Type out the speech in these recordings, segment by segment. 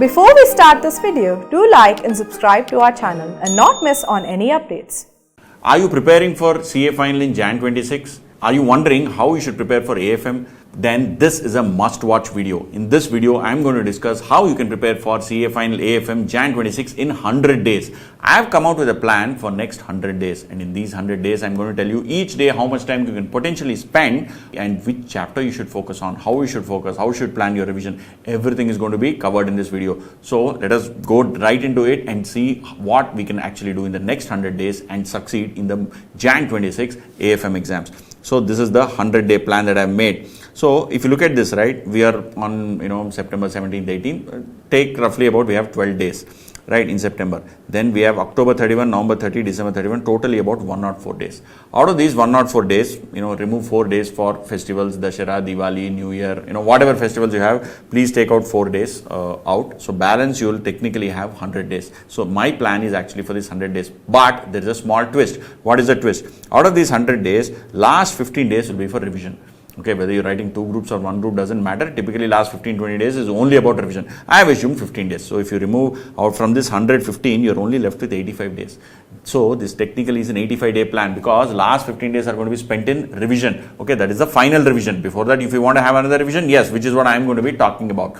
Before we start this video, do like and subscribe to our channel and not miss on any updates. Are you preparing for CA Final in Jan 26? Are you wondering how you should prepare for AFM? Then this is a must-watch video. In this video, I am going to discuss how you can prepare for CA Final AFM Jan 26 in 100 days. I have come out with a plan for next 100 days, and in these 100 days, I am going to tell you each day how much time you can potentially spend and which chapter you should focus on, how you should focus, how you should plan your revision. Everything is going to be covered in this video. So let us go right into it and see what we can actually do in the next 100 days and succeed in the Jan 26 AFM exams. So this is the 100-day plan that I have made. So if you look at this, right, we are on September 17th, 18th, take roughly about, we have 12 days, right, in September. Then we have October 31, November 30, December 31, totally about 104 days. Out of these 104 days, remove 4 days for festivals, Dashera, Diwali, New Year, whatever festivals you have, please take out 4 days out. So balance, you will technically have 100 days. So my plan is actually for this 100 days, but there is a small twist. What is the twist? Out of these 100 days, last 15 days will be for revision. Okay, whether you're writing 2 groups or 1 group doesn't matter. Typically last 15-20 days is only about revision. I have assumed 15 days. So if you remove out from this 115, you're only left with 85 days. So this technically is an 85-day plan because last 15 days are going to be spent in revision. Okay, that is the final revision. Before that, if you want to have another revision, yes, which is what I am going to be talking about.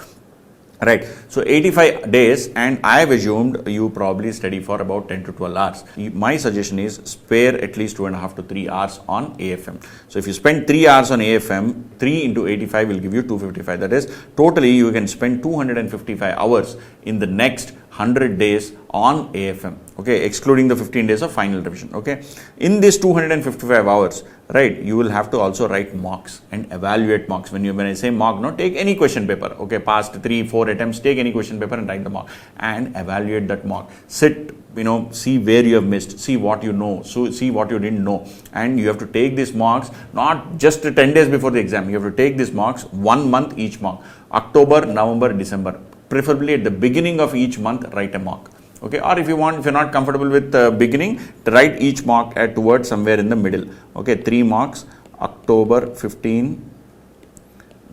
Right, so 85 days, and I have assumed you probably study for about 10 to 12 hours. My suggestion is spare at least 2.5 to 3 hours on AFM. So if you spend 3 hours on AFM, 3 into 85 will give you 255. That is, totally you can spend 255 hours in the next 100 days on AFM, okay, excluding the 15 days of final revision, okay. In this 255 hours, right, you will have to also write mocks and evaluate mocks. When I say mock, no, take any question paper, okay, past 3-4 attempts, take any question paper and write the mock and evaluate that mock. Sit, see where you have missed, see what you know, so see what you didn't know, and you have to take these mocks not just 10 days before the exam. You have to take these mocks 1 month each mock, October, November, December. Preferably at the beginning of each month, write a mock. Okay, or if you're not comfortable with beginning, write each mock towards somewhere in the middle. Okay, 3 mocks, October 15,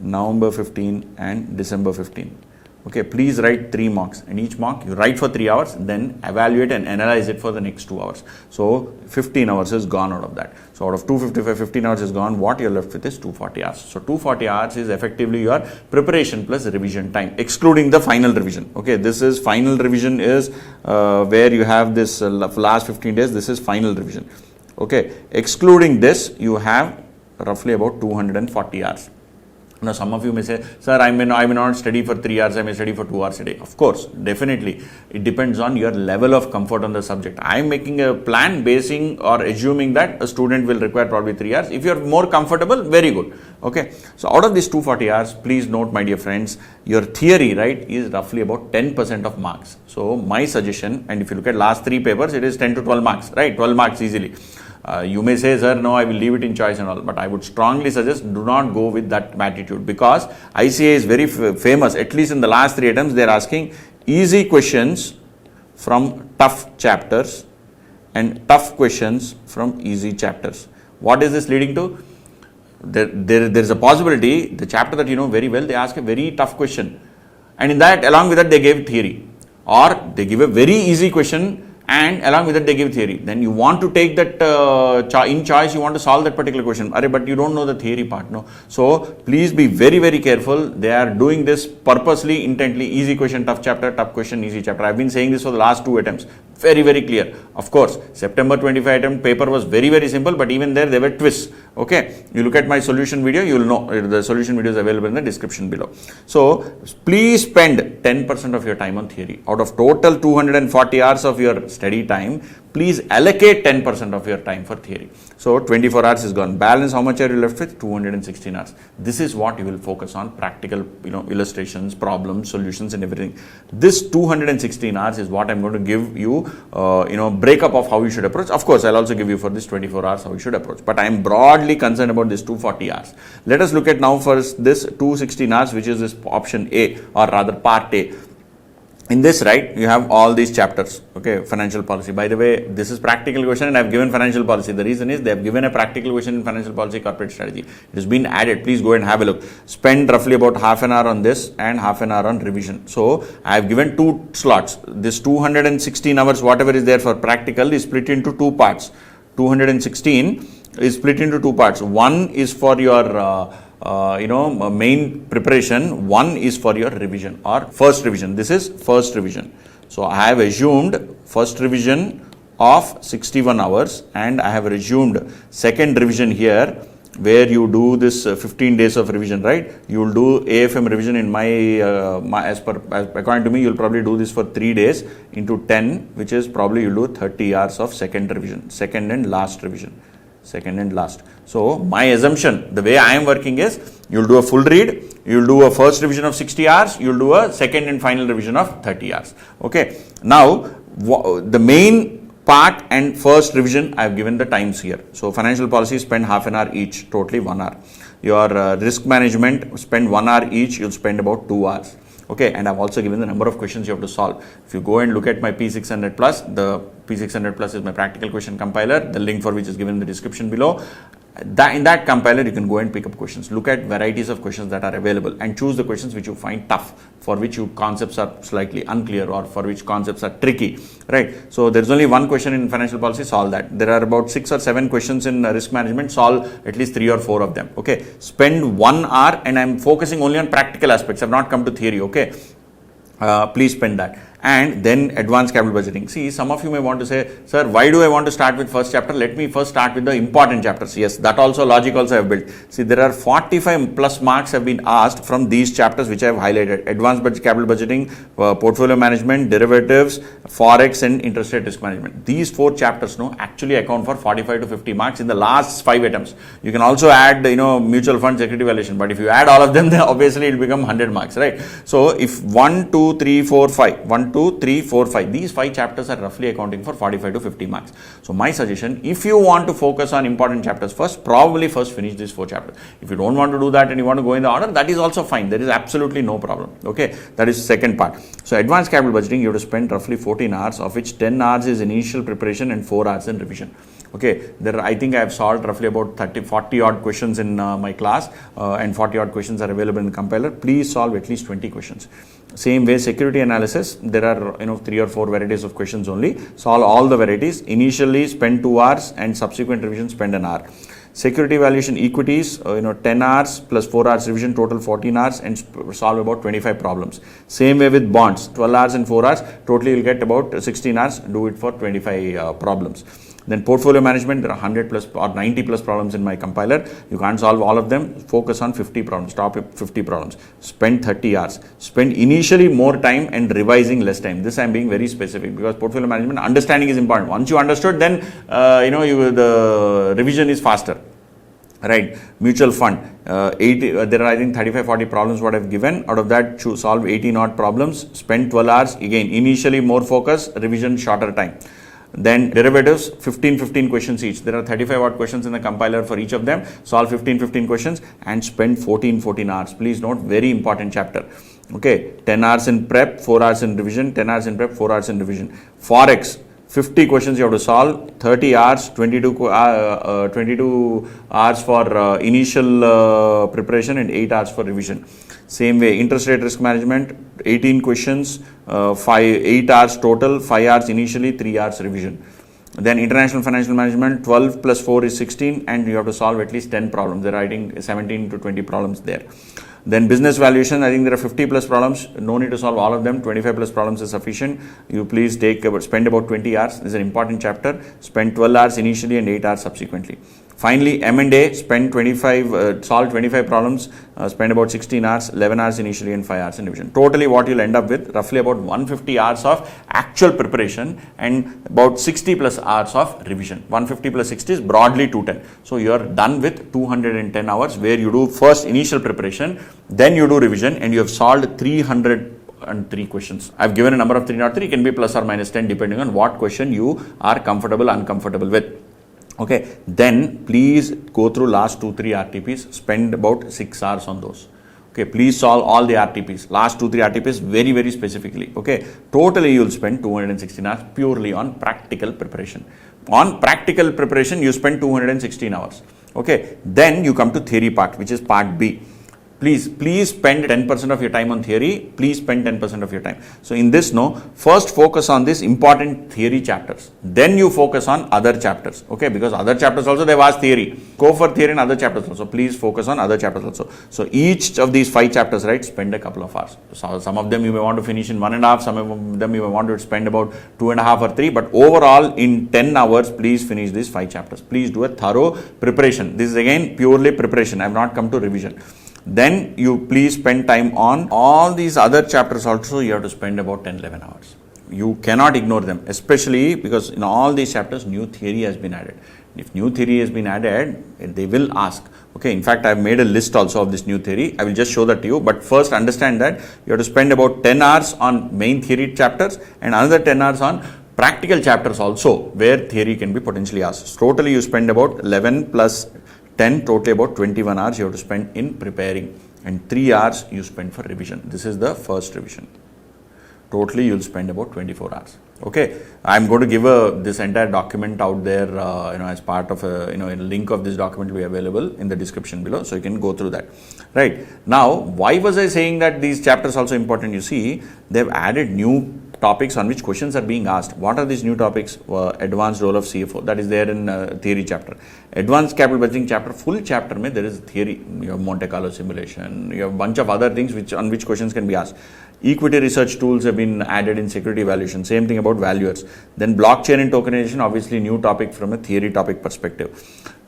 November 15 and December 15. Okay, please write 3 mocks, and each mock you write for 3 hours, then evaluate and analyze it for the next 2 hours. So 15 hours is gone out of that. So out of 255, 15 hours is gone. What you're left with is 240 hours. So 240 hours is effectively your preparation plus revision time, excluding the final revision. Okay, this is final revision is where you have this last 15 days. This is final revision. Okay, excluding this, you have roughly about 240 hours. Now, some of you may say, sir, I may not study for 3 hours, I may study for 2 hours a day. Of course, definitely. It depends on your level of comfort on the subject. I am making a plan basing or assuming that a student will require probably 3 hours. If you are more comfortable, very good. Okay. So, out of these 240 hours, please note, my dear friends, your theory, right, is roughly about 10% of marks. So, my suggestion, and if you look at last 3 papers, it is 10 to 12 marks, right? 12 marks easily. You may say, sir, no, I will leave it in choice and all, but I would strongly suggest do not go with that attitude because ICA is very famous. At least in the last 3 attempts, they are asking easy questions from tough chapters and tough questions from easy chapters. What is this leading to? There is a possibility, the chapter that you know very well, they ask a very tough question, and in that, along with that, they gave theory, or they give a very easy question and along with that they give theory. Then you want to take that in choice, you want to solve that particular question, but you don't know the theory part, no. So please be very, very careful. They are doing this purposely, intently. Easy question, tough chapter, tough question, easy chapter. I've been saying this for the last 2 attempts. Very, very clear. Of course, September 25 attempt paper was very, very simple, but even there were twists. Okay, you look at my solution video, you will know. The solution video is available in the description below. So please spend 10% of your time on theory. Out of total 240 hours of your study time, please allocate 10% of your time for theory. So 24 hours is gone. Balance, how much are you left with? 216 hours. This is what you will focus on: practical, illustrations, problems, solutions, and everything. This 216 hours is what I'm going to give you, breakup of how you should approach. Of course, I'll also give you for this 24 hours how you should approach. But I'm broadly concerned about this 240 hours. Let us look at now first this 216 hours, which is this option A, or rather part A. in this, right, you have all these chapters. Okay, financial policy. By the way, this is practical question and I've given financial policy. The reason is they have given a practical question in financial policy, corporate strategy. It has been added. Please go and have a look. Spend roughly about half an hour on this and half an hour on revision. So I have given 2 slots. This 216 hours, whatever is there for practical, is split into 2 parts. 216 is split into 2 parts. One is for your main preparation, one is for your revision or first revision. This is first revision. So I have assumed first revision of 61 hours and I have assumed second revision here, where you do this 15 days of revision, right? You will do AFM revision in according to me, you'll probably do this for 3 days into 10, which is probably you'll do 30 hours of second revision, second and last revision. Second and last. So my assumption, the way I am working is, you'll do a full read, you'll do a first revision of 60 hours, you'll do a second and final revision of 30 hours. Okay. Now, the main part and first revision, I have given the times here. So financial policy, spend half an hour each, totally 1 hour. Your risk management, spend 1 hour each, you'll spend about 2 hours. Okay, and I've also given the number of questions you have to solve. If you go and look at my P600 Plus, the P600 Plus is my practical question compiler, the link for which is given in the description below. In that compiler, you can go and pick up questions. Look at varieties of questions that are available and choose the questions which you find tough, for which your concepts are slightly unclear or for which concepts are tricky, right? So there's only one question in financial policy, solve that. There are about 6 or 7 questions in risk management, solve at least 3 or 4 of them, okay? Spend 1 hour, and I'm focusing only on practical aspects. I've not come to theory, okay? Please spend that. And then advanced capital budgeting. See, some of you may want to say, sir, why do I want to start with first chapter? Let me first start with the important chapters. Yes, that also logic also I have built. See, there are 45 plus marks have been asked from these chapters which I have highlighted. Advanced capital budgeting, portfolio management, derivatives, forex and interest rate risk management. These 4 chapters actually account for 45 to 50 marks in the last 5 attempts. You can also add, mutual funds, equity valuation, but if you add all of them, then obviously it will become 100 marks, right? So if 1, 2, 3, 4, 5, 2, 3, 4, 5. These 5 chapters are roughly accounting for 45 to 50 marks. So my suggestion, if you want to focus on important chapters first, probably first finish these 4 chapters. If you don't want to do that and you want to go in the order, that is also fine. There is absolutely no problem. Okay, that is second part. So advanced capital budgeting, you have to spend roughly 14 hours, of which 10 hours is initial preparation and 4 hours in revision. Okay, I think I have solved roughly about 40 odd questions in my class, and 40 odd questions are available in the compiler. Please solve at least 20 questions. Same way, security analysis, there are 3 or 4 varieties of questions only. Solve all the varieties. Initially spend 2 hours and subsequent revision spend an hour. Security valuation equities, 10 hours plus 4 hours revision, total 14 hours, and solve about 25 problems. Same way with bonds, 12 hours and 4 hours, totally you'll get about 16 hours, do it for 25 problems. Then portfolio management, there are 100 plus or 90 plus problems in my compiler. You can't solve all of them. Focus on 50 problems, top 50 problems. Spend 30 hours. Spend initially more time and revising less time. This I'm being very specific because portfolio management understanding is important. Once you understood, then the revision is faster. Right, mutual fund, there are I think 35-40 problems what I've given. Out of that, solve 18 odd problems, spend 12 hours. Again, initially more focus, revision shorter time. Then derivatives, 15 questions each. There are 35 odd questions in the compiler for each of them. Solve 15 questions and spend 14 hours. Please note, very important chapter. Okay, 10 hours in prep, 4 hours in revision, 10 hours in prep, 4 hours in revision. Forex, 50 questions you have to solve, 30 hours, 22 hours for initial preparation and 8 hours for revision. Same way, interest rate risk management, 18 questions, 8 hours total, 5 hours initially, 3 hours revision. Then international financial management, 12 plus 4 is 16, and you have to solve at least 10 problems. There are, I think, 17 to 20 problems there. Then business valuation, I think there are 50 plus problems. No need to solve all of them. 25 plus problems is sufficient. You please spend about 20 hours. This is an important chapter. Spend 12 hours initially and 8 hours subsequently. Finally, M&A, solve 25 problems, spend about 16 hours, 11 hours initially and 5 hours in revision. Totally what you'll end up with, roughly about 150 hours of actual preparation and about 60 plus hours of revision. 150 plus 60 is broadly 210. So you're done with 210 hours where you do first initial preparation, then you do revision, and you have solved 303 questions. I've given a number of 303, it can be plus or minus 10 depending on what question you are comfortable, uncomfortable with. Okay, then please go through last 2-3 RTPs, spend about 6 hours on those. Okay, please solve all the RTPs, last 2-3 RTPs very, very specifically. Okay, totally you will spend 216 hours purely on practical preparation. On practical preparation, you spend 216 hours. Okay, then you come to theory part, which is part B. Please spend 10% of your time on theory. Please spend 10% of your time. So in this, first focus on this important theory chapters. Then you focus on other chapters. Okay, because other chapters also they've asked theory. Go for theory and other chapters also. Please focus on other chapters also. So each of these 5 chapters, right, spend a couple of hours. So some of them you may want to finish in 1.5. Some of them you may want to spend about 2.5 or 3. But overall, in 10 hours, please finish these 5 chapters. Please do a thorough preparation. This is again purely preparation. I have not come to revision. Then you please spend time on all these other chapters also. You have to spend about 10-11 hours. You cannot ignore them, especially because in all these chapters new theory has been added. If new theory has been added, they will ask. Okay, in fact I have made a list also of this new theory. I will just show that to you, but first understand that you have to spend about 10 hours on main theory chapters and another 10 hours on practical chapters also, where theory can be potentially asked. So totally you spend about 11 plus 10, totally about 21 hours you have to spend in preparing, and 3 hours you spend for revision. This is the first revision. Totally you will spend about 24 hours. Okay, I am going to give this entire document out there, as part of a link of this document will be available in the description below, so you can go through that. Right, now why was I saying that these chapters also important? You see, they have added new topics on which questions are being asked. What are these new topics? Advanced role of CFO, that is there in theory chapter. Advanced capital budgeting chapter, full chapter mein there is theory. You have Monte Carlo simulation, you have a bunch of other things on which questions can be asked. Equity research tools have been added in security evaluation, same thing about valuers. Then blockchain and tokenization, obviously new topic from a theory topic perspective.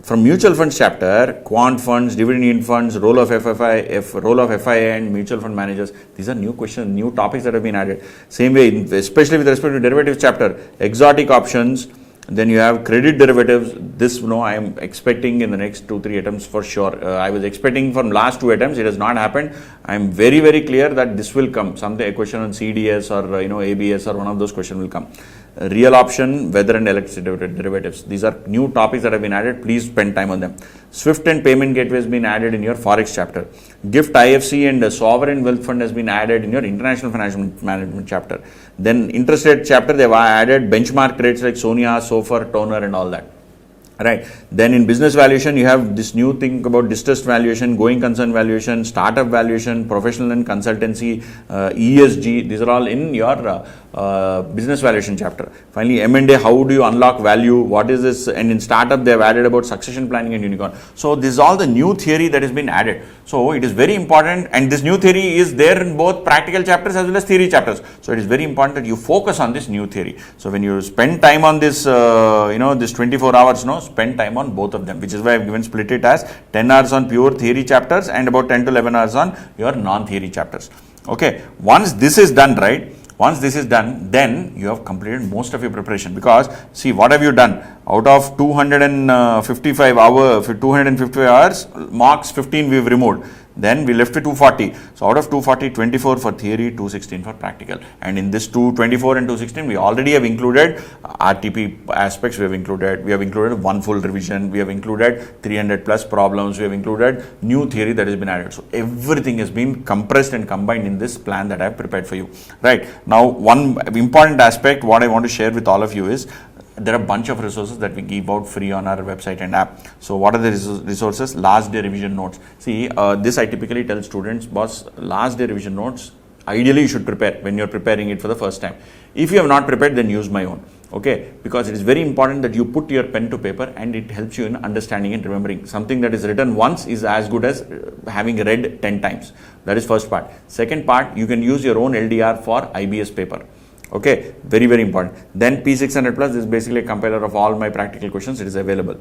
From mutual funds chapter, quant funds, dividend yield funds, role of FIA and mutual fund managers, these are new questions, new topics that have been added. Same way, especially with respect to derivatives chapter, exotic options, then you have credit derivatives. This I am expecting in the next 2-3 attempts for sure. I was expecting from last 2 attempts, it has not happened. I am very, very clear that this will come. A question on CDS or ABS or one of those questions will come. Real option, weather and electricity derivatives. These are new topics that have been added. Please spend time on them. Swift and payment gateway has been added in your Forex chapter. GIFT IFC and sovereign wealth fund has been added in your international financial management chapter. Then interest rate chapter, they have added benchmark rates like Sonia, SOFR, Toner and all that. Right. Then in business valuation, you have this new thing about distressed valuation, going concern valuation, startup valuation, professional and consultancy, ESG. These are all in your business valuation chapter. Finally, M&A, how do you unlock value? What is this? And in startup, they have added about succession planning and unicorn. So this is all the new theory that has been added. So it is very important, and this new theory is there in both practical chapters as well as theory chapters. So it is very important that you focus on this new theory. So when you spend time on this, this 24 hours, spend time on both of them, which is why I have given split it as 10 hours on pure theory chapters and about 10 to 11 hours on your non-theory chapters. Okay, once this is done, right? Once this is done, then you have completed most of your preparation, because see, what have you done? Out of 255 hours, marks 15 we have removed. Then we left with 240. So out of 240, 24 for theory, 216 for practical. And in this 224 and 216, we already have included RTP aspects. We have included one full revision. We have included 300 plus problems. We have included new theory that has been added. So everything has been compressed and combined in this plan that I have prepared for you. Right. Now, one important aspect what I want to share with all of you is, there are a bunch of resources that we give out free on our website and app. So what are the resources? Last day revision notes. See, this I typically tell students, boss, last day revision notes, ideally you should prepare when you're preparing it for the first time. If you have not prepared, then use my own. Okay, because it is very important that you put your pen to paper, and it helps you in understanding and remembering. Something that is written once is as good as having read 10 times. That is first part. Second part, you can use your own LDR for IBS paper. Okay, very, very important. Then P600 plus is basically a compiler of all my practical questions. It is available.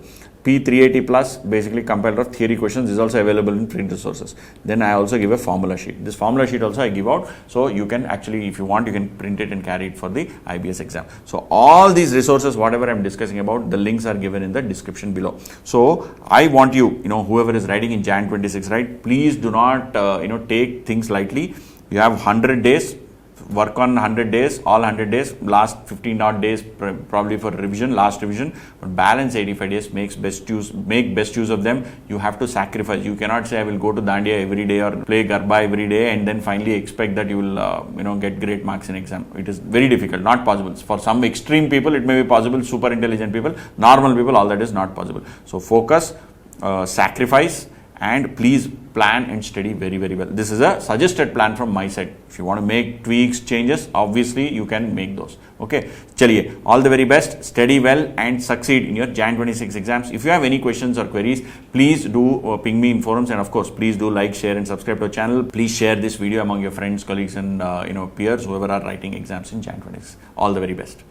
P380 plus, basically compiler of theory questions, is also available in print resources. Then I also give a formula sheet. This formula sheet also I give out, so you can actually, if you want, you can print it and carry it for the IBS exam. So all these resources, whatever I am discussing about, the links are given in the description below. So I want you, whoever is writing in Jan 26, right? Please do not, take things lightly. You have 100 days. work on 100 days, all 100 days, last 15 odd days probably for revision, last revision, but balance 85 days, make best use of them. You have to sacrifice. You cannot say I will go to Dandiya every day or play Garba every day and then finally expect that you will get great marks in exam. It is very difficult, not possible. For some extreme people it may be possible, super intelligent people, normal people, all that is not possible. So focus, sacrifice, and please plan and study very, very well. This is a suggested plan from my side. If you want to make tweaks, changes, obviously you can make those. Okay, chaliye, all the very best, study well and succeed in your Jan 26 exams. If you have any questions or queries, please do ping me in forums, and of course please do like, share and subscribe to our channel. Please share this video among your friends, colleagues and peers, whoever are writing exams in Jan 26. All the very best.